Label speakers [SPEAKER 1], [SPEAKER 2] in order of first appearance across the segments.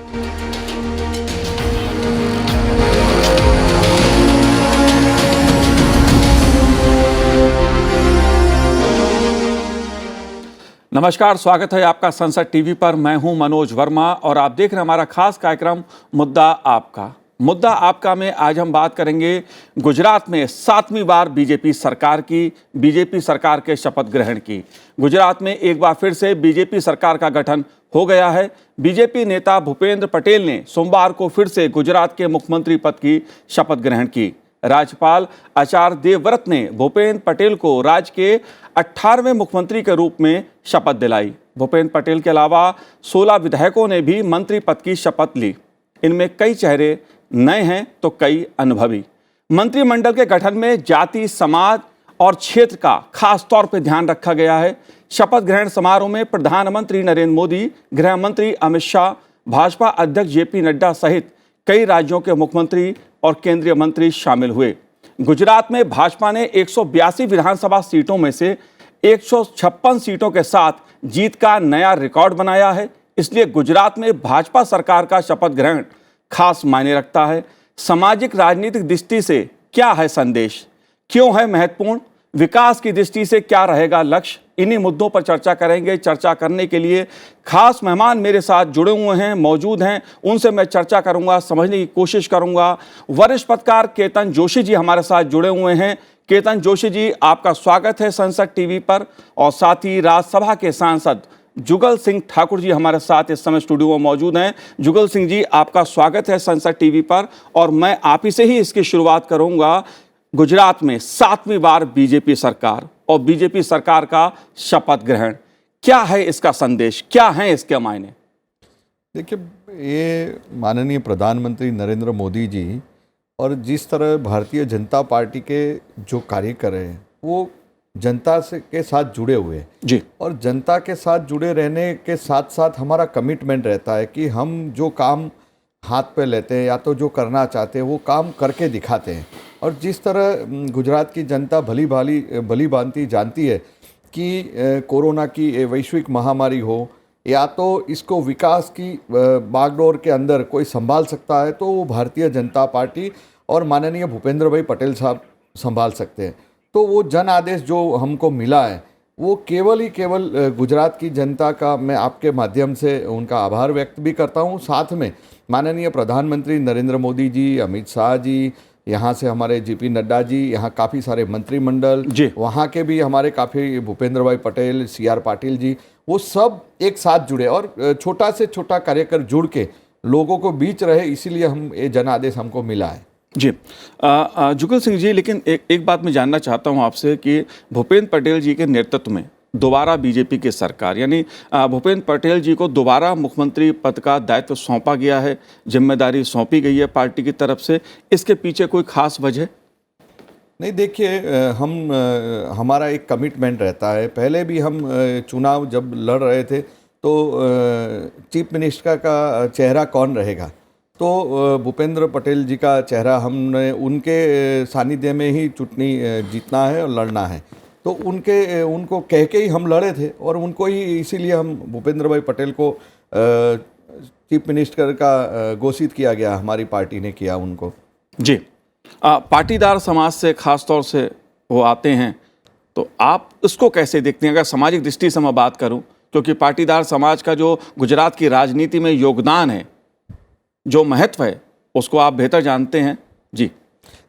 [SPEAKER 1] नमस्कार, स्वागत है आपका संसद टीवी पर। मैं हूं मनोज वर्मा और आप देख रहे हैं हमारा खास कार्यक्रम मुद्दा आपका। मुद्दा आपका में आज हम बात करेंगे गुजरात में 7वीं बार बीजेपी सरकार के शपथ ग्रहण की। गुजरात में एक बार फिर से बीजेपी सरकार का गठन हो गया है। बीजेपी नेता भूपेंद्र पटेल ने सोमवार को फिर से गुजरात के मुख्यमंत्री पद की शपथ ग्रहण की। राज्यपाल आचार्य देवव्रत ने भूपेंद्र पटेल को राज्य के 18वें मुख्यमंत्री के रूप में शपथ दिलाई। भूपेंद्र पटेल के अलावा 16 विधायकों ने भी मंत्री पद की शपथ ली। इनमें कई चेहरे नए हैं तो कई अनुभवी। मंत्रिमंडल के गठन में जाति, समाज और क्षेत्र का खास तौर पर ध्यान रखा गया है। शपथ ग्रहण समारोह में प्रधानमंत्री नरेंद्र मोदी, गृह मंत्री अमित शाह, भाजपा अध्यक्ष जेपी नड्डा सहित कई राज्यों के मुख्यमंत्री और केंद्रीय मंत्री शामिल हुए। गुजरात में भाजपा ने 182 विधानसभा सीटों में से 156 सीटों के साथ जीत का नया रिकॉर्ड बनाया है। इसलिए गुजरात में भाजपा सरकार का शपथ ग्रहण खास मायने रखता है। सामाजिक राजनीतिक दृष्टि से क्या है संदेश, क्यों है महत्वपूर्ण, विकास की दृष्टि से क्या रहेगा लक्ष्य, इन्हीं मुद्दों पर चर्चा करेंगे। चर्चा करने के लिए खास मेहमान मेरे साथ जुड़े हुए हैं, मौजूद हैं। उनसे मैं चर्चा करूंगा, समझने की कोशिश करूंगा। वरिष्ठ पत्रकार केतन जोशी जी हमारे साथ जुड़े हुए हैं। केतन जोशी जी, आपका स्वागत है संसद टीवी पर। और साथ ही राज्यसभा के सांसद जुगल सिंह ठाकुर जी हमारे साथ इस समय स्टूडियो में मौजूद हैं। जुगल सिंह जी, आपका स्वागत है संसद टीवी पर। और मैं आप ही से ही इसकी शुरुआत करूंगा। गुजरात में 7वीं बार बीजेपी सरकार और बीजेपी सरकार का शपथ ग्रहण, क्या है इसका संदेश, क्या है इसके मायने?
[SPEAKER 2] देखिए, ये माननीय प्रधानमंत्री नरेंद्र मोदी जी और जिस तरह भारतीय जनता पार्टी के जो कार्य कर रहे हैं वो जनता से के साथ जुड़े हुए हैं
[SPEAKER 1] जी।
[SPEAKER 2] और जनता के साथ जुड़े रहने के साथ साथ हमारा कमिटमेंट रहता है कि हम जो काम हाथ पे लेते हैं या तो जो करना चाहते हैं वो काम करके दिखाते हैं। और जिस तरह गुजरात की जनता भली भांति जानती है कि कोरोना की वैश्विक महामारी हो या तो इसको विकास की बागडोर के अंदर कोई संभाल सकता है तो वो भारतीय जनता पार्टी और माननीय भूपेंद्र भाई पटेल साहब संभाल सकते हैं। तो वो जन आदेश जो हमको मिला है वो केवल गुजरात की जनता का मैं आपके माध्यम से उनका आभार व्यक्त भी करता हूँ। साथ में माननीय प्रधानमंत्री नरेंद्र मोदी जी, अमित शाह जी, यहाँ से हमारे जेपी नड्डा जी, यहाँ काफ़ी सारे मंत्रिमंडल, वहाँ के भी हमारे काफ़ी भूपेंद्र भाई पटेल, CR पाटिल जी, वो सब एक साथ जुड़े और छोटा से छोटा कार्यकर जुड़ के लोगों को बीच रहे, इसीलिए हम ये जनादेश हमको मिला है।
[SPEAKER 1] जी। जुगल सिंह जी, लेकिन एक बात मैं जानना चाहता हूं आपसे कि भूपेंद्र पटेल जी के नेतृत्व में दोबारा बीजेपी की सरकार, यानी भूपेंद्र पटेल जी को दोबारा मुख्यमंत्री पद का दायित्व सौंपा गया है, जिम्मेदारी सौंपी गई है पार्टी की तरफ से, इसके पीछे कोई खास वजह?
[SPEAKER 2] नहीं, देखिए, हमारा एक कमिटमेंट रहता है। पहले भी हम चुनाव जब लड़ रहे थे तो चीफ मिनिस्टर का चेहरा कौन रहेगा, तो भूपेंद्र पटेल जी का चेहरा हमने उनके सानिध्य में ही चुनाव जीतना है और लड़ना है। तो उनको कह के ही हम लड़े थे और उनको ही इसीलिए हम भूपेंद्र भाई पटेल को चीफ मिनिस्टर का घोषित किया गया, हमारी पार्टी ने किया उनको।
[SPEAKER 1] जी। पाटीदार समाज से खास तौर से वो आते हैं, तो आप इसको कैसे देखते हैं? अगर सामाजिक दृष्टि से मैं बात करूं, क्योंकि पाटीदार समाज का जो गुजरात की राजनीति में योगदान है, जो महत्व है, उसको आप बेहतर जानते हैं। जी।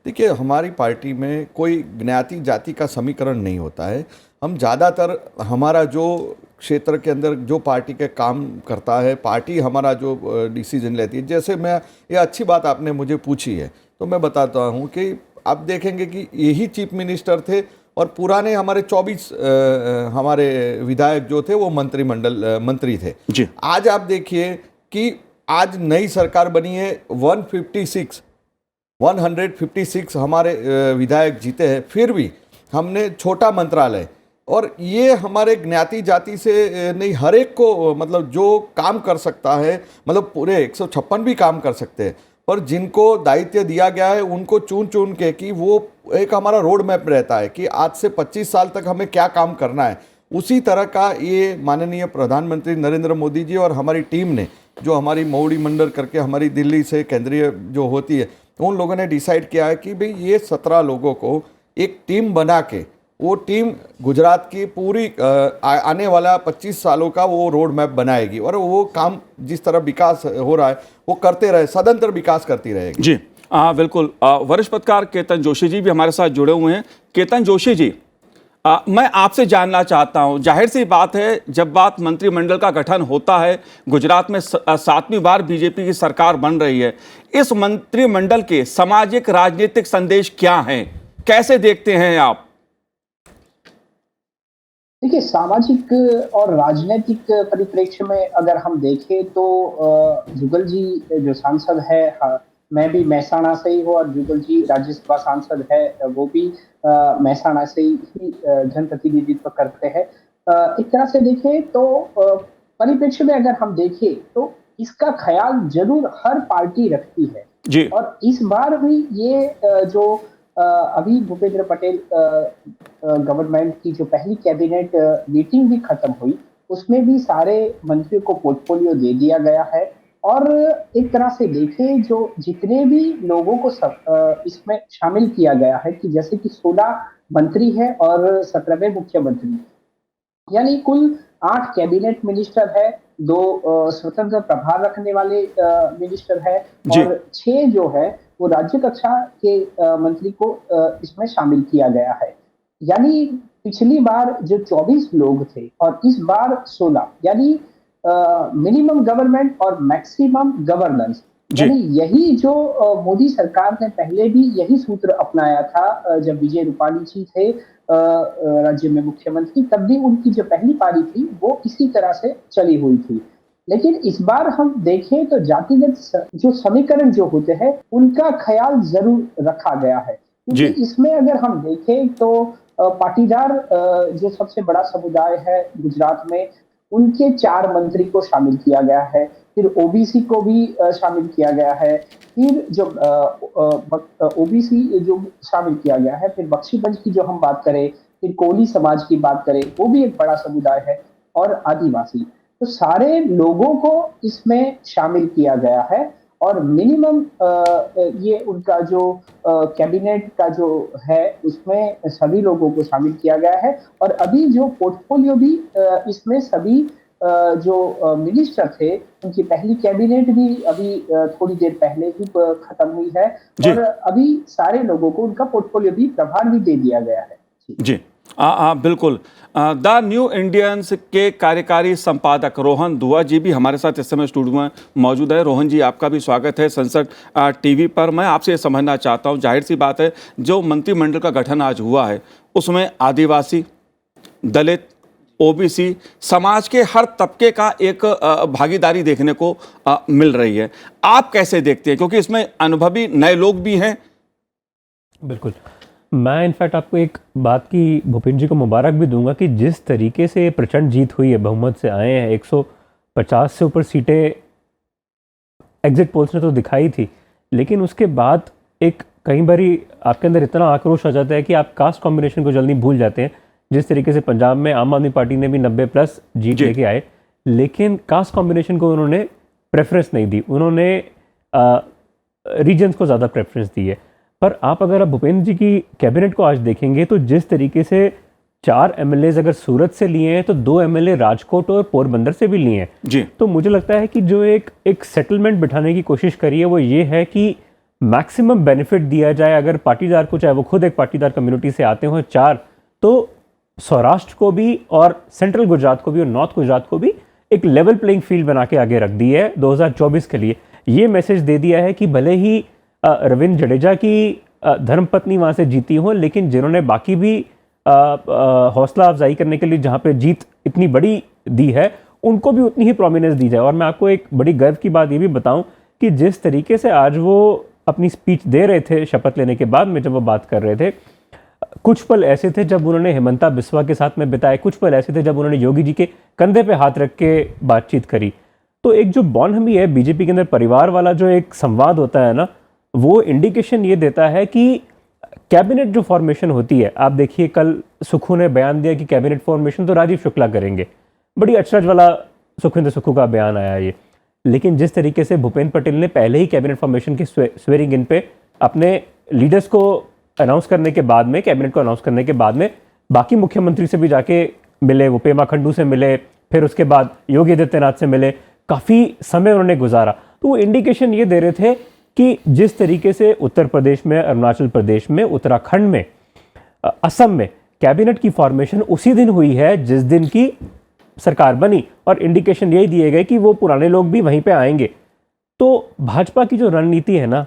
[SPEAKER 2] देखिए, हमारी पार्टी में कोई ज्ञाति जाति का समीकरण नहीं होता है। हम ज़्यादातर हमारा जो क्षेत्र के अंदर जो पार्टी के काम करता है, पार्टी हमारा जो डिसीजन लेती है, जैसे ये अच्छी बात आपने मुझे पूछी है तो मैं बताता हूँ कि आप देखेंगे कि यही चीफ मिनिस्टर थे और पुराने हमारे 24 हमारे विधायक जो थे वो मंत्री थे
[SPEAKER 1] जी।
[SPEAKER 2] आज आप देखिए कि आज नई सरकार बनी है, 156 हमारे विधायक जीते हैं, फिर भी हमने छोटा मंत्रालय, और ये हमारे ज्ञाति जाति से नहीं, हर एक को मतलब जो काम कर सकता है, मतलब पूरे 156 भी काम कर सकते हैं, पर जिनको दायित्व दिया गया है उनको चुन चुन के कि वो एक हमारा रोड मैप रहता है कि आज से 25 साल तक हमें क्या काम करना है, उसी तरह का ये माननीय प्रधानमंत्री नरेंद्र मोदी जी और हमारी टीम ने जो हमारी मौड़ी मंडल करके हमारी दिल्ली से केंद्रीय जो होती है, उन लोगों ने डिसाइड किया है कि भाई ये 17 लोगों को एक टीम बना के, वो टीम गुजरात की पूरी आने वाला 25 सालों का वो रोड मैप बनाएगी और वो काम जिस तरह विकास हो रहा है वो करते रहे, सदंतर विकास करती रहेगी।
[SPEAKER 1] जी बिल्कुल। वरिष्ठ पत्रकार केतन जोशी जी भी हमारे साथ जुड़े हुए हैं। केतन जोशी जी, मैं आपसे जानना चाहता हूं, जाहिर सी बात है जब बात मंत्रिमंडल का गठन होता है, गुजरात में 7वीं बार बीजेपी की सरकार बन रही है, इस मंत्रिमंडल के सामाजिक राजनीतिक संदेश क्या हैं, कैसे देखते हैं आप?
[SPEAKER 3] देखिए, सामाजिक और राजनीतिक परिप्रेक्ष्य में अगर हम देखें तो जुगल जी जो सांसद है, मैं भी महसाणा से ही हूँ और जुगल जी राज्यसभा सांसद है, वो भी महसाणा से ही जनप्रतिनिधित्व करते हैं। एक तरह से देखें तो परिप्रेक्ष्य में अगर हम देखें तो इसका ख्याल जरूर हर पार्टी रखती है
[SPEAKER 1] जी।
[SPEAKER 3] और इस बार भी ये जो अभी भूपेंद्र पटेल गवर्नमेंट की जो पहली कैबिनेट मीटिंग भी खत्म हुई, उसमें भी सारे मंत्रियों को पोर्टफोलियो दे दिया गया है और एक तरह से देखें जो जितने भी लोगों को इसमें शामिल किया गया है कि जैसे कि 16 मंत्री है और 17वें मुख्यमंत्री, यानी कुल 8 कैबिनेट मिनिस्टर है, 2 स्वतंत्र प्रभार रखने वाले मिनिस्टर है और 6 जो है वो राज्य कक्षा के मंत्री को इसमें शामिल किया गया है। यानी पिछली बार जो 24 लोग थे और इस बार 16, यानी मिनिमम गवर्नमेंट और मैक्सिमम गवर्नेंस, यानी यही जो मोदी सरकार ने पहले भी यही सूत्र अपनाया था जब विजय रूपाणी जी थे राज्य में मुख्यमंत्री, तब भी उनकी जो पहली पारी थी वो इसी तरह से चली हुई थी। लेकिन इस बार हम देखें तो जातिगत जो समीकरण जो होते हैं उनका ख्याल जरूर रखा गया है, क्योंकि इसमें अगर हम देखें तो पाटीदार जो सबसे बड़ा समुदाय है गुजरात में, उनके 4 मंत्री को शामिल किया गया है, फिर ओबीसी को भी शामिल किया गया है, फिर जो ओबीसी जो शामिल किया गया है, फिर बख्शीबंश की जो हम बात करें, फिर कोली समाज की बात करें, वो भी एक बड़ा समुदाय है, और आदिवासी, तो सारे लोगों को इसमें शामिल किया गया है और मिनिमम ये उनका जो कैबिनेट का जो है उसमें सभी लोगों को शामिल किया गया है और अभी जो पोर्टफोलियो भी इसमें सभी जो मिनिस्टर थे उनकी पहली कैबिनेट भी अभी थोड़ी देर पहले ही खत्म हुई है और अभी सारे लोगों को उनका पोर्टफोलियो भी प्रभार भी दे दिया गया है।
[SPEAKER 1] जी बिल्कुल। द न्यू इंडियंस के कार्यकारी संपादक रोहन दुआ जी भी हमारे साथ इस समय स्टूडियो में मौजूद है। रोहन जी, आपका भी स्वागत है संसद टीवी पर। मैं आपसे ये समझना चाहता हूँ, जाहिर सी बात है जो मंत्रिमंडल का गठन आज हुआ है उसमें आदिवासी, दलित, ओबीसी समाज के हर तबके का एक भागीदारी देखने को मिल रही है। आप कैसे देखते हैं, क्योंकि इसमें अनुभवी नए लोग भी हैं?
[SPEAKER 4] बिल्कुल, मैं इनफैक्ट आपको एक बात की भूपेंद्र जी को मुबारक भी दूंगा कि जिस तरीके से प्रचंड जीत हुई है, बहुमत से आए हैं, 150 से ऊपर सीटें एग्जिट पोल्स ने तो दिखाई थी, लेकिन उसके बाद एक कई बारी आपके अंदर इतना आक्रोश आ जाता है कि आप कास्ट कॉम्बिनेशन को जल्दी भूल जाते हैं। जिस तरीके से पंजाब में आम आदमी पार्टी ने भी 90+ जीत लेके आए, लेकिन कास्ट कॉम्बिनेशन को उन्होंने प्रेफरेंस नहीं दी, उन्होंने रीजन्स को ज़्यादा प्रेफरेंस दी है। पर आप अगर भूपेंद्र जी की कैबिनेट को आज देखेंगे तो जिस तरीके से 4 MLAs अगर सूरत से लिए हैं तो 2 MLA राजकोट और पोरबंदर से भी लिए हैं
[SPEAKER 1] जी, तो
[SPEAKER 4] मुझे लगता है कि जो एक सेटलमेंट बिठाने की कोशिश करी है वो ये है कि मैक्सिमम बेनिफिट दिया जाए। अगर पाटीदार को, चाहे वो खुद एक पाटीदार कम्युनिटी से आते हों 4, तो सौराष्ट्र को भी और सेंट्रल गुजरात को भी और नॉर्थ गुजरात को भी एक लेवल प्लेइंग फील्ड बना के आगे रख दी है 2024 के लिए। ये मैसेज दे दिया है कि भले ही रविंद्र जडेजा की धर्मपत्नी वहाँ से जीती हो, लेकिन जिन्होंने बाकी भी हौसला अफजाई करने के लिए जहाँ पे जीत इतनी बड़ी दी है उनको भी उतनी ही प्रोमिनेंस दी जाए। और मैं आपको एक बड़ी गर्व की बात ये भी बताऊं कि जिस तरीके से आज वो अपनी स्पीच दे रहे थे शपथ लेने के बाद में, जब वो बात कर रहे थे, कुछ पल ऐसे थे जब उन्होंने हेमंता बिस्वा के साथ में बिताए, कुछ पल ऐसे थे जब उन्होंने योगी जी के कंधे पे हाथ रख के बातचीत करी। तो एक जो बॉन्ड है बीजेपी के अंदर, परिवार वाला जो एक संवाद होता है ना, वो इंडिकेशन ये देता है कि कैबिनेट जो फॉर्मेशन होती है, आप देखिए कल सुक्खू ने बयान दिया कि कैबिनेट फॉर्मेशन तो राजीव शुक्ला करेंगे, बड़ी अचरज वाला सुखविंदर सुक्खू का बयान आया ये। लेकिन जिस तरीके से भूपेंद्र पटेल ने पहले ही कैबिनेट फॉर्मेशन के स्वेरिंग इन पे अपने लीडर्स को अनाउंस करने के बाद में, कैबिनेट को अनाउंस करने के बाद में बाकी मुख्यमंत्री से भी जाके मिले, वो पेमा खंडू से मिले, फिर उसके बाद योगी आदित्यनाथ से मिले, काफ़ी समय उन्होंने गुजारा। तो वो इंडिकेशन ये दे रहे थे कि जिस तरीके से उत्तर प्रदेश में, अरुणाचल प्रदेश में, उत्तराखंड में, असम में कैबिनेट की फॉर्मेशन उसी दिन हुई है जिस दिन की सरकार बनी, और इंडिकेशन यही दिए गए कि वो पुराने लोग भी वहीं पे आएंगे। तो भाजपा की जो रणनीति है ना,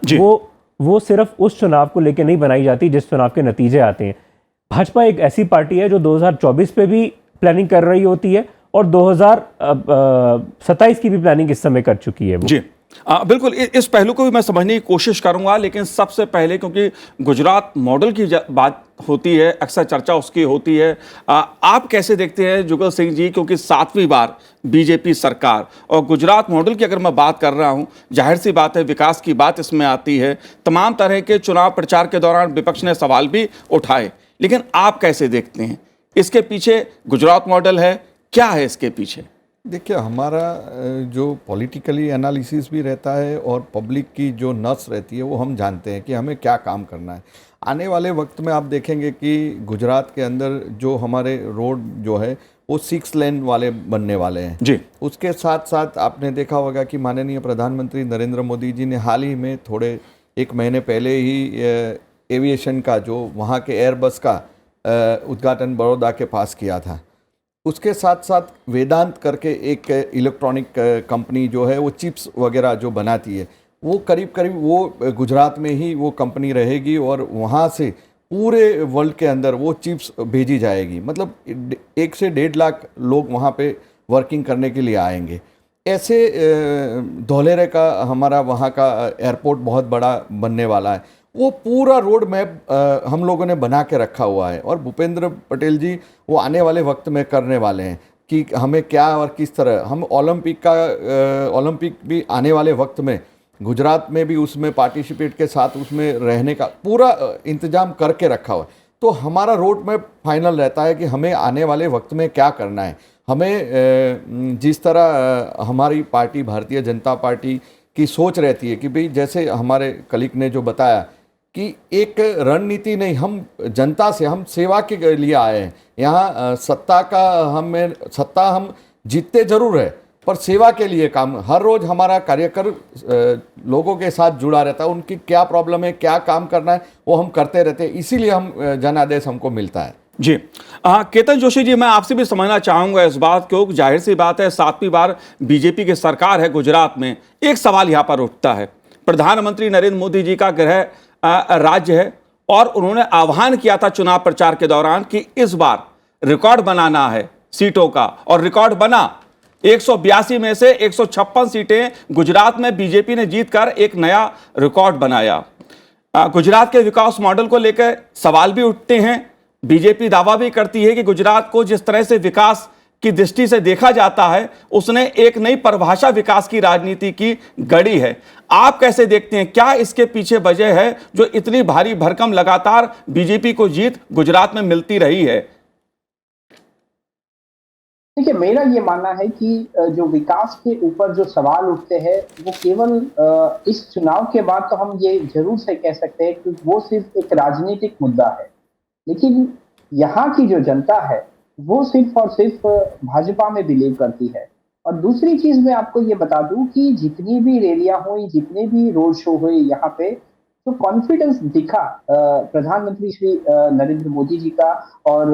[SPEAKER 4] वो सिर्फ उस चुनाव को लेकर नहीं बनाई जाती जिस चुनाव के नतीजे आते हैं। भाजपा एक ऐसी पार्टी है जो 2024 पे भी प्लानिंग कर रही होती है और 2027 की भी प्लानिंग इस समय कर चुकी है वो।
[SPEAKER 1] जी बिल्कुल, इस पहलू को भी मैं समझने की कोशिश करूंगा, लेकिन सबसे पहले क्योंकि गुजरात मॉडल की बात होती है, अक्सर चर्चा उसकी होती है, आप कैसे देखते हैं जुगल सिंह जी, क्योंकि 7वीं बार बीजेपी सरकार और गुजरात मॉडल की अगर मैं बात कर रहा हूं, जाहिर सी बात है विकास की बात इसमें आती है। तमाम तरह के चुनाव प्रचार के दौरान विपक्ष ने सवाल भी उठाए, लेकिन आप कैसे देखते हैं इसके पीछे गुजरात मॉडल है, क्या है इसके पीछे?
[SPEAKER 2] देखिए, हमारा जो पॉलिटिकली एनालिसिस भी रहता है और पब्लिक की जो नस रहती है वो हम जानते हैं कि हमें क्या काम करना है। आने वाले वक्त में आप देखेंगे कि गुजरात के अंदर जो हमारे रोड जो है वो 6 लेन वाले बनने वाले हैं
[SPEAKER 1] जी।
[SPEAKER 2] उसके साथ साथ आपने देखा होगा कि माननीय प्रधानमंत्री नरेंद्र मोदी जी ने हाल ही में थोड़े 1 महीने पहले ही एविएशन का जो वहाँ के एयरबस का उद्घाटन बड़ौदा के पास किया था। उसके साथ साथ वेदांत करके एक इलेक्ट्रॉनिक कंपनी जो है वो चिप्स वगैरह जो बनाती है, वो करीब करीब वो गुजरात में ही वो कंपनी रहेगी और वहाँ से पूरे वर्ल्ड के अंदर वो चिप्स भेजी जाएगी। मतलब 1 से 1.5 लाख लोग वहाँ पे वर्किंग करने के लिए आएंगे। ऐसे धौलेरे का हमारा वहाँ का एयरपोर्ट बहुत बड़ा बनने वाला है। वो पूरा रोड मैप हम लोगों ने बना के रखा हुआ है और भूपेंद्र पटेल जी वो आने वाले वक्त में करने वाले हैं कि हमें क्या और किस तरह हम ओलंपिक भी आने वाले वक्त में गुजरात में भी उसमें पार्टिसिपेट के साथ उसमें रहने का पूरा इंतजाम करके रखा हुआ है। तो हमारा रोड मैप फाइनल रहता है कि हमें आने वाले वक्त में क्या करना है। हमें जिस तरह हमारी पार्टी भारतीय जनता पार्टी की सोच रहती है कि भाई जैसे हमारे कलीग ने जो बताया कि एक रणनीति नहीं, हम जनता से हम सेवा के लिए आए हैं। यहाँ सत्ता हम जीतते जरूर है पर सेवा के लिए काम, हर रोज हमारा कार्यकर लोगों के साथ जुड़ा रहता है। उनकी क्या प्रॉब्लम है, क्या काम करना है वो हम करते रहते हैं, इसीलिए हम जनादेश हमको मिलता है।
[SPEAKER 1] जी केतन जोशी जी, मैं आपसे भी समझना चाहूंगा इस बात को। जाहिर सी बात है 7वीं बार बीजेपी की सरकार है गुजरात में। एक सवाल यहां पर उठता है, प्रधानमंत्री नरेंद्र मोदी जी का गृह राज्य है और उन्होंने आह्वान किया था चुनाव प्रचार के दौरान कि इस बार रिकॉर्ड बनाना है सीटों का, और रिकॉर्ड बना। 182 में से 156 सीटें गुजरात में बीजेपी ने जीतकर एक नया रिकॉर्ड बनाया। गुजरात के विकास मॉडल को लेकर सवाल भी उठते हैं। बीजेपी दावा भी करती है कि गुजरात को जिस तरह से विकास की दृष्टि से देखा जाता है, उसने एक नई परिभाषा विकास की राजनीति की गढ़ी है। आप कैसे देखते हैं, क्या इसके पीछे वजह है जो इतनी भारी भरकम लगातार बीजेपी को जीत गुजरात में मिलती रही है?
[SPEAKER 3] देखिए, मेरा ये मानना है कि जो विकास के ऊपर जो सवाल उठते हैं वो केवल इस चुनाव के बाद तो हम ये जरूर से कह सकते हैं कि वो सिर्फ एक राजनीतिक मुद्दा है, लेकिन यहाँ की जो जनता है वो सिर्फ और सिर्फ भाजपा में बिलीव करती है। और दूसरी चीज मैं आपको ये बता दूं कि जितनी भी रैलियां हुई, जितने भी रोड शो हुए, यहाँ पे जो कॉन्फिडेंस दिखा प्रधानमंत्री श्री नरेंद्र मोदी जी का और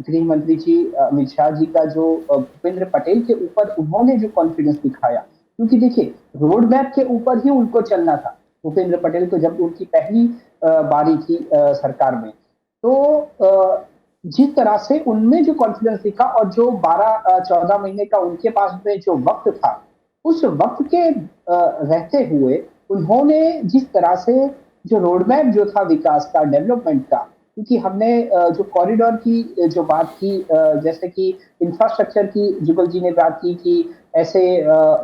[SPEAKER 3] गृह मंत्री जी अमित शाह जी का, जो भूपेंद्र पटेल के ऊपर उन्होंने जो कॉन्फिडेंस दिखाया, क्योंकि देखिए रोड मैप के ऊपर ही उनको चलना था भूपेंद्र पटेल को जब उनकी पहली बारी थी सरकार में। तो जिस तरह से उनमें जो कॉन्फिडेंस दिखा और जो 12-14 महीने का उनके पास में जो वक्त था, उस वक्त के रहते हुए उन्होंने जिस तरह से जो रोड मैप जो था विकास का, डेवलपमेंट का, क्योंकि हमने जो कॉरिडोर की जो बात की, जैसे कि इंफ्रास्ट्रक्चर की जुगल जी ने बात की कि ऐसे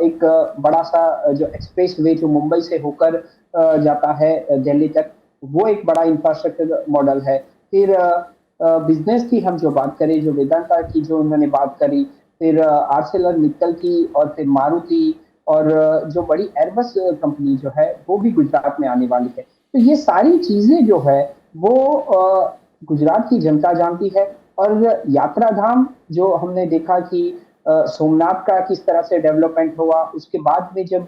[SPEAKER 3] एक बड़ा सा जो एक्सप्रेस वे जो मुंबई से होकर जाता है दिल्ली तक, वो एक बड़ा इंफ्रास्ट्रक्चर मॉडल है। फिर बिजनेस की हम जो बात करें, जो वेदांता की जो उन्होंने बात करी, फिर आर्सेलर मित्तल की, और फिर मारुति, और जो बड़ी एयरबस कंपनी जो है वो भी गुजरात में आने वाली है। तो ये सारी चीजें जो है वो गुजरात की जनता जानती है। और यात्रा धाम जो हमने देखा कि सोमनाथ का किस तरह से डेवलपमेंट हुआ, उसके बाद में जब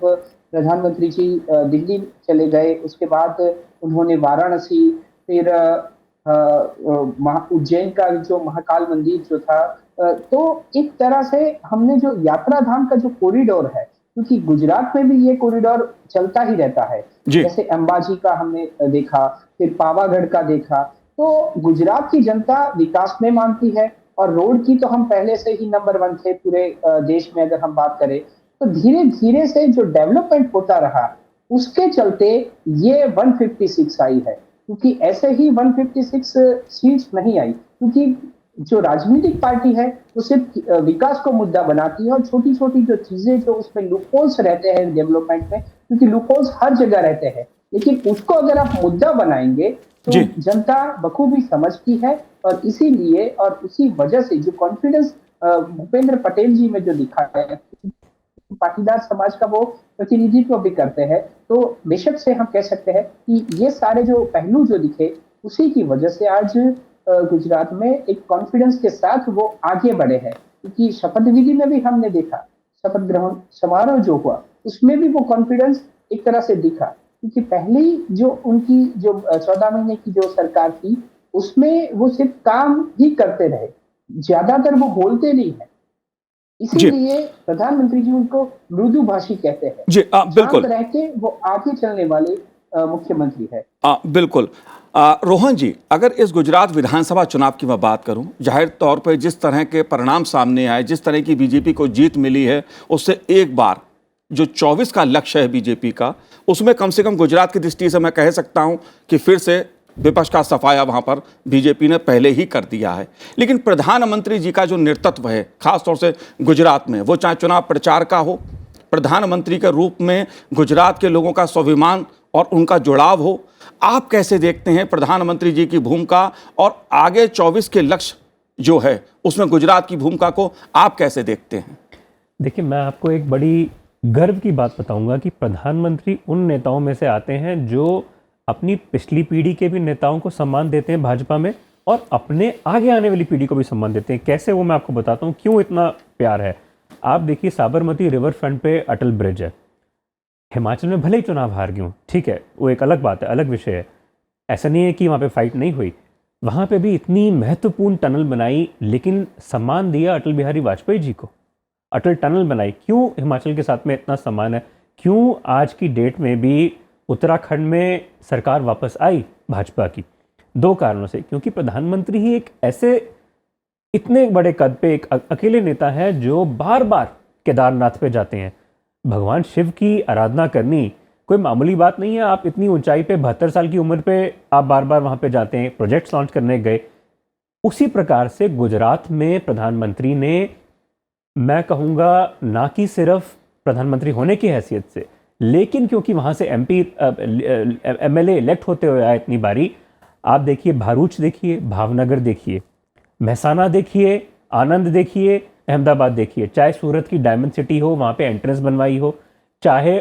[SPEAKER 3] प्रधानमंत्री जी दिल्ली चले गए, उसके बाद उन्होंने वाराणसी, फिर उज्जैन का जो महाकाल मंदिर जो था, तो एक तरह से हमने जो यात्रा धाम का जो कॉरिडोर है, क्योंकि गुजरात में भी ये कॉरिडोर चलता ही रहता है, जैसे अंबाजी का हमने देखा, फिर पावागढ़ का देखा। तो गुजरात की जनता विकास में मानती है, और रोड की तो हम पहले से ही नंबर 1 थे पूरे देश में। अगर हम बात करें तो धीरे धीरे से जो डेवलपमेंट होता रहा, उसके चलते ये 156 आई है। क्योंकि ऐसे ही 156 सीट्स नहीं आई, क्योंकि जो राजनीतिक पार्टी है वो सिर्फ विकास को मुद्दा बनाती है, और छोटी छोटी जो चीजें जो उसमें लूपहोल्स रहते हैं डेवलपमेंट में, क्योंकि लूपहोल्स हर जगह रहते हैं, लेकिन उसको अगर आप मुद्दा बनाएंगे तो जनता बखूबी समझती है। और इसीलिए और उसी वजह से जो कॉन्फिडेंस भूपेंद्र पटेल जी में जो दिखा है, पाटीदार समाज का वो प्रतिनिधित्व भी करते हैं, तो बेशक से हम कह सकते हैं कि ये सारे जो पहलू जो दिखे, उसी की वजह से आज गुजरात में एक कॉन्फिडेंस के साथ वो आगे बढ़े हैं। क्योंकि शपथ विधि में भी हमने देखा, शपथ ग्रहण समारोह जो हुआ, उसमें भी वो कॉन्फिडेंस एक तरह से दिखा। क्योंकि पहले जो उनकी जो 14 महीने की जो सरकार थी, उसमें वो सिर्फ काम ही करते रहे, ज्यादातर वो बोलते नहीं है। इसीलिए प्रधानमंत्री जी उनको मृदुभाषी कहते हैं।
[SPEAKER 1] जी बिल्कुल,
[SPEAKER 3] रह के वो आगे चलने वाले मुख्यमंत्री है।
[SPEAKER 1] बिल्कुल। रोहन जी, अगर इस गुजरात विधानसभा चुनाव की मैं बात करूं, जाहिर तौर पर जिस तरह के परिणाम सामने आए, जिस तरह की बीजेपी को जीत मिली है, उससे एक बार जो 24 का लक्ष्य है बीजेपी का, उसमें कम से कम गुजरात की दृष्टि से मैं कह सकता हूं कि फिर से विपक्ष का सफाया वहां पर बीजेपी ने पहले ही कर दिया है। लेकिन प्रधानमंत्री जी का जो नेतृत्व है, खासतौर से गुजरात में, वो चाहे चुनाव प्रचार का हो, प्रधानमंत्री के रूप में गुजरात के लोगों का स्वाभिमान और उनका जुड़ाव हो, आप कैसे देखते हैं प्रधानमंत्री जी की भूमिका, और आगे 24 के लक्ष्य जो है उसमें गुजरात की भूमिका को आप कैसे देखते हैं?
[SPEAKER 4] देखिए, मैं आपको एक बड़ी गर्व की बात बताऊंगा कि प्रधानमंत्री उन नेताओं में से आते हैं जो अपनी पिछली पीढ़ी के भी नेताओं को सम्मान देते हैं भाजपा में, और अपने आगे आने वाली पीढ़ी को भी सम्मान देते हैं। कैसे, वो मैं आपको बताता हूँ क्यों इतना प्यार है। आप देखिए, साबरमती रिवर फ्रंट पे अटल ब्रिज है। हिमाचल में भले ही चुनाव हार गए, ठीक है, वो एक अलग बात है, अलग विषय है। ऐसा नहीं है कि वहाँ पे फाइट नहीं हुई, वहाँ पे भी इतनी महत्वपूर्ण टनल बनाई, लेकिन सम्मान दिया अटल बिहारी वाजपेयी जी को। अटल टनल बनाई। क्यों हिमाचल के साथ में इतना सम्मान है? क्यों आज की डेट में भी उत्तराखंड में सरकार वापस आई भाजपा की? 2 कारणों से। क्योंकि प्रधानमंत्री ही एक ऐसे इतने बड़े कद पे एक अकेले नेता है जो बार बार केदारनाथ पे जाते हैं। भगवान शिव की आराधना करनी कोई मामूली बात नहीं है। आप इतनी ऊंचाई पे 72 साल की उम्र पे आप बार बार वहाँ पे जाते हैं, प्रोजेक्ट्स लॉन्च करने गए। उसी प्रकार से गुजरात में प्रधानमंत्री ने, मैं कहूँगा, ना कि सिर्फ प्रधानमंत्री होने की हैसियत से, लेकिन क्योंकि वहाँ से एमएलए इलेक्ट होते हुए आए इतनी बारी। आप देखिए, भरूच देखिए, भावनगर देखिए, महसाना देखिए, आनंद देखिए, अहमदाबाद देखिए, चाहे सूरत की डायमंड सिटी हो, वहाँ पे एंट्रेंस बनवाई हो, चाहे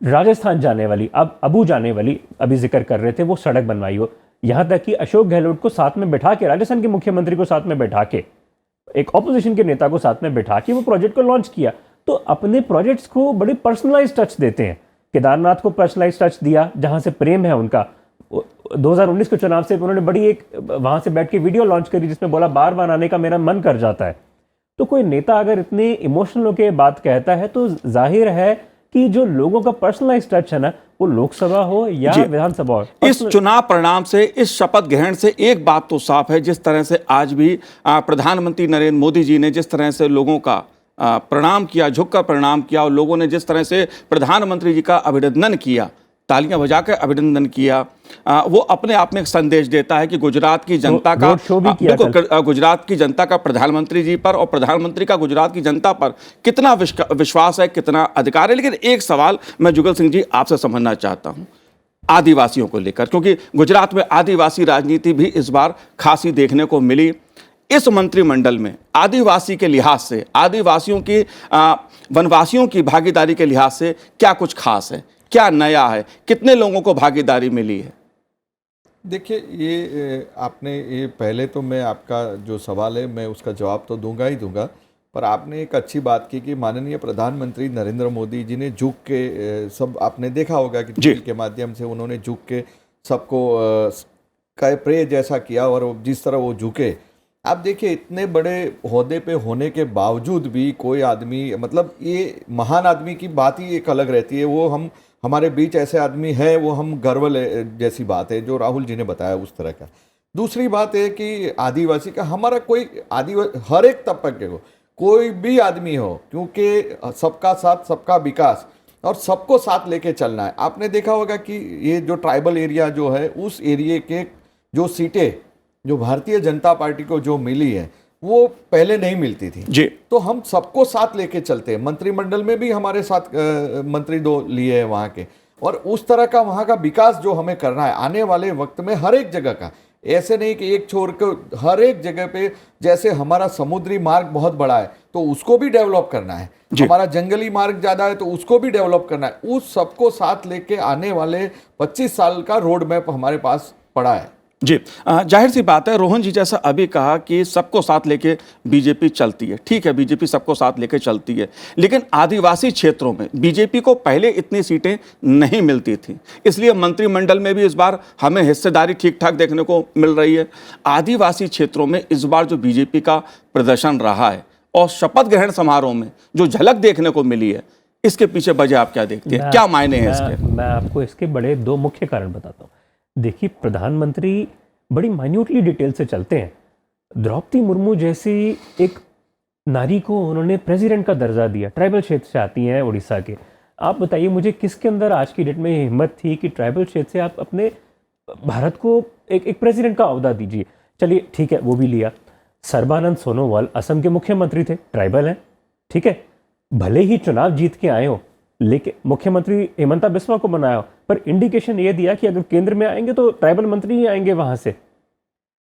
[SPEAKER 4] राजस्थान जाने वाली, अब अबू जाने वाली अभी जिक्र कर रहे थे, वो सड़क बनवाई हो, यहाँ तक कि अशोक गहलोत को साथ में बैठा के, राजस्थान के मुख्यमंत्री को साथ में बैठा के, एक ऑपोजिशन के नेता को साथ में बैठा के वो प्रोजेक्ट को लॉन्च किया। तो अपने प्रोजेक्ट्स को बड़े पर्सनलाइज टच देते हैं। केदारनाथ को पर्सनलाइज टच दिया, जहां से प्रेम है उनका। 2019 के चुनाव से उन्होंने बड़ी एक वहां से बैठ के वीडियो लॉन्च करी, जिसमें बोला बार बार आने का मेरा मन कर जाता है। तो कोई नेता अगर इतने इमोशनल होकर बात कहता है, तो जाहिर है कि जो लोगों का पर्सनलाइज टच है ना, वो लोकसभा हो या विधानसभा हो।
[SPEAKER 1] इस चुनाव परिणाम से, इस शपथ ग्रहण से एक बात तो साफ है, जिस तरह से आज भी प्रधानमंत्री नरेंद्र मोदी जी ने जिस तरह से लोगों का प्रणाम किया, झुककर प्रणाम किया, और लोगों ने जिस तरह से प्रधानमंत्री जी का अभिनंदन किया, तालियां बजाकर अभिनंदन किया, वो अपने आप में एक संदेश देता है कि गुजरात की जनता का, बिल्कुल, गुजरात की जनता का प्रधानमंत्री जी पर और प्रधानमंत्री का गुजरात की जनता पर कितना विश्वास है, कितना अधिकार है। लेकिन एक सवाल मैं जुगल सिंह जी आपसे समझना चाहता हूं आदिवासियों को लेकर, क्योंकि गुजरात में आदिवासी राजनीति भी इस बार खासी देखने को मिली। इस मंत्रिमंडल में आदिवासी के लिहाज से, आदिवासियों की वनवासियों की भागीदारी के लिहाज से क्या कुछ खास है, क्या नया है, कितने लोगों को भागीदारी मिली है?
[SPEAKER 2] देखिए, ये आपने ये पहले तो मैं आपका जो सवाल है मैं उसका जवाब तो दूंगा ही दूंगा, पर आपने एक अच्छी बात की कि माननीय प्रधानमंत्री नरेंद्र मोदी जी ने झुक के सब आपने देखा होगा कि टीवी के माध्यम से उन्होंने झुक के सबको का प्रे जैसा किया, और जिस तरह वो झुके, आप देखिए इतने बड़े ओहदे पे होने के बावजूद भी कोई आदमी, मतलब ये महान आदमी की बात ही एक अलग रहती है। वो हमारे बीच ऐसे आदमी है, वो हम गर्व जैसी बात है जो राहुल जी ने बताया उस तरह का। दूसरी बात है कि आदिवासी का हमारा कोई हर एक तबके को कोई भी आदमी हो, क्योंकि सबका साथ सबका विकास और सबको साथ लेके चलना है। आपने देखा होगा कि ये जो ट्राइबल एरिया जो है, उस एरिया के जो सीटें जो भारतीय जनता पार्टी को जो मिली है वो पहले नहीं मिलती थी
[SPEAKER 1] जी।
[SPEAKER 2] तो हम सबको साथ लेके चलते हैं। मंत्रिमंडल में भी हमारे साथ मंत्री 2 लिए हैं वहाँ के, और उस तरह का वहाँ का विकास जो हमें करना है आने वाले वक्त में हर एक जगह का, ऐसे नहीं कि एक छोर को हर एक जगह पे। जैसे हमारा समुद्री मार्ग बहुत बड़ा है तो उसको भी डेवलप करना है, हमारा जंगली मार्ग ज़्यादा है तो उसको भी डेवलप करना है। उस सबको साथ लेके आने वाले 25 साल का रोड मैप हमारे पास पड़ा है।
[SPEAKER 1] जी, जाहिर सी बात है, रोहन जी जैसा अभी कहा कि सबको साथ लेके बीजेपी चलती है। ठीक है, बीजेपी सबको साथ लेके चलती है, लेकिन आदिवासी क्षेत्रों में बीजेपी को पहले इतनी सीटें नहीं मिलती थी, इसलिए मंत्रिमंडल में भी इस बार हमें हिस्सेदारी ठीक ठाक देखने को मिल रही है। आदिवासी क्षेत्रों में इस बार जो बीजेपी का प्रदर्शन रहा है और शपथ ग्रहण समारोह में जो झलक देखने को मिली है, इसके पीछे वजह आप क्या देखते हैं, क्या मायने हैं इसके?
[SPEAKER 4] मैं आपको इसके बड़े 2 मुख्य कारण बताता हूँ। देखिए, प्रधानमंत्री बड़ी माइन्यूटली डिटेल से चलते हैं। द्रौपदी मुर्मू जैसी एक नारी को उन्होंने प्रेसिडेंट का दर्जा दिया, ट्राइबल क्षेत्र से आती हैं उड़ीसा के। आप बताइए मुझे किसके अंदर आज की डेट में ये हिम्मत थी कि ट्राइबल क्षेत्र से आप अपने भारत को एक प्रेसिडेंट का ओहदा दीजिए। चलिए ठीक है, वो भी लिया। सर्बानंद सोनोवाल असम के मुख्यमंत्री थे, ट्राइबल हैं, ठीक है, भले ही चुनाव जीत के आए हो, लेकिन मुख्यमंत्री हेमंता बिस्वा को बनाया, पर इंडिकेशन ये दिया कि अगर केंद्र में आएंगे तो ट्राइबल मंत्री ही आएंगे वहां से।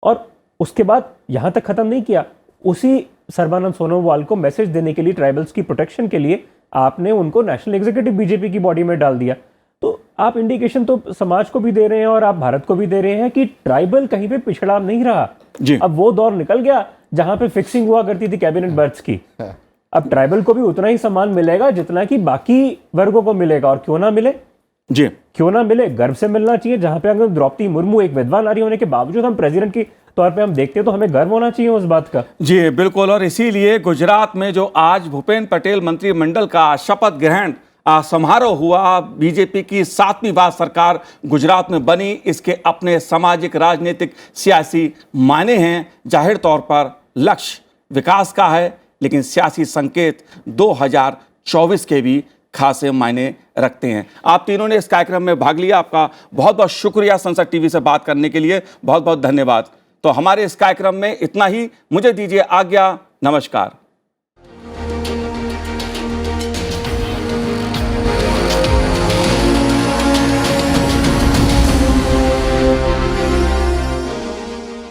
[SPEAKER 4] और उसके बाद यहां तक खत्म नहीं किया, उसी सर्बानंद सोनोवाल को मैसेज देने के लिए, ट्राइबल्स की प्रोटेक्शन के लिए, आपने उनको नेशनल एग्जीक्यूटिव बीजेपी की बॉडी में डाल दिया। तो आप इंडिकेशन तो समाज को भी दे रहे हैं और आप भारत को भी दे रहे हैं कि ट्राइबल कहीं पे पिछड़ा नहीं रहा
[SPEAKER 1] जी।
[SPEAKER 4] अब वो दौर निकल गया जहां पे फिक्सिंग हुआ करती थी कैबिनेट बर्थ्स की। अब ट्राइबल को भी उतना ही सम्मान मिलेगा जितना कि बाकी वर्गों को मिलेगा, और क्यों ना मिले
[SPEAKER 1] जी,
[SPEAKER 4] क्यों ना मिले, गर्व से मिलना चाहिए। जहां पे अगर द्रौपदी मुर्मू एक विधवा नारी होने के बावजूद हम प्रेसिडेंट की तौर पे हम देखते हैं तो हमें गर्व होना चाहिए उस बात का।
[SPEAKER 1] जी बिल्कुल। और इसीलिए गुजरात में जो आज भूपेंद्र पटेल मंत्रिमंडल का शपथ ग्रहण समारोह हुआ, बीजेपी की 7वीं बार सरकार गुजरात में बनी, इसके अपने सामाजिक, राजनीतिक, सियासी मायने हैं। जाहिर तौर पर लक्ष्य विकास का है, लेकिन सियासी संकेत 2024 के भी खासे मायने रखते हैं। आप तीनों ने इस कार्यक्रम में भाग लिया, आपका बहुत बहुत शुक्रिया। संसद टीवी से बात करने के लिए बहुत बहुत धन्यवाद। तो हमारे इस कार्यक्रम में इतना ही, मुझे दीजिए आज्ञा, नमस्कार।